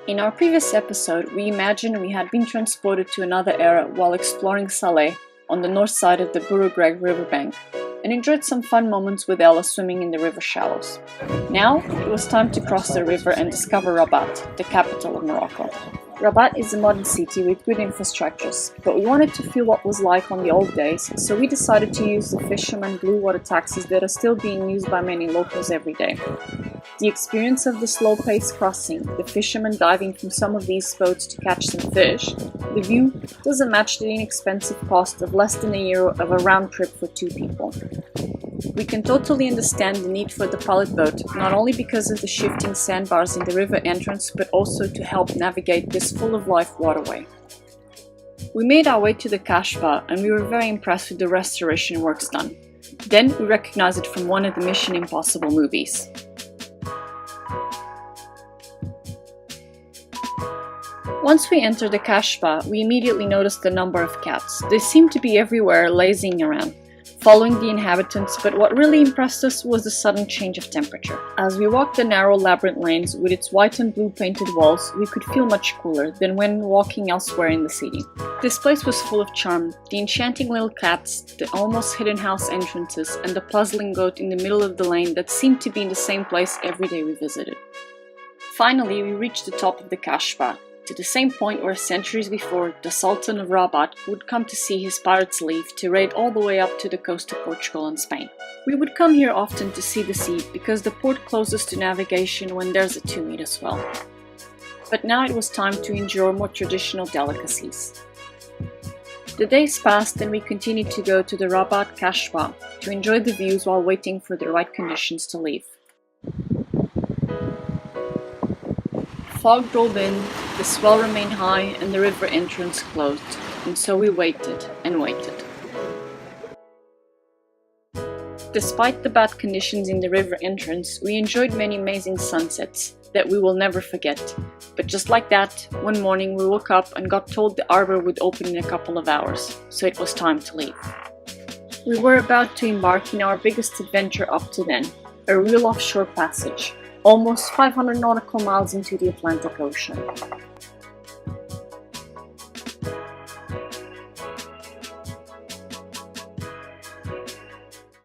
In our previous episode, we imagined we had been transported to another era while exploring Saleh on the north side of the Bouregreg riverbank, and enjoyed some fun moments with Ella swimming in the river shallows. Now, it was time to cross the river and discover Rabat, the capital of Morocco. Rabat is a modern city with good infrastructures, but we wanted to feel what it was like on the old days, so we decided to use the fisherman blue water taxis that are still being used by many locals every day. The experience of the slow-paced crossing, the fishermen diving from some of these boats to catch some fish, the view doesn't match the inexpensive cost of less than €1 of a round trip for 2 people. We can totally understand the need for the pilot boat, not only because of the shifting sandbars in the river entrance, but also to help navigate this full-of-life waterway. We made our way to the Kashfa and we were very impressed with the restoration works done. Then we recognized it from one of the Mission Impossible movies. Once we entered the Kashfa, we immediately noticed a number of cats. They seemed to be everywhere, lazing around, following the inhabitants, but what really impressed us was the sudden change of temperature. As we walked the narrow labyrinth lanes with its white and blue painted walls, we could feel much cooler than when walking elsewhere in the city. This place was full of charm. The enchanting little cats, the almost hidden house entrances, and the puzzling goat in the middle of the lane that seemed to be in the same place every day we visited. Finally, we reached the top of the Kashfa, to the same point where centuries before the Sultan of Rabat would come to see his pirates leave to raid all the way up to the coast of Portugal and Spain. We would come here often to see the sea because the port closes to navigation when there's a to meet as well. But now it was time to enjoy more traditional delicacies. The days passed and we continued to go to the Rabat Kashfa to enjoy the views while waiting for the right conditions to leave. Fog rolled in, the swell remained high and the river entrance closed, and so we waited and waited. Despite the bad conditions in the river entrance, we enjoyed many amazing sunsets that we will never forget. But just like that, one morning we woke up and got told the arbor would open in a couple of hours, so it was time to leave. We were about to embark in our biggest adventure up to then, a real offshore passage, almost 500 nautical miles into the Atlantic Ocean.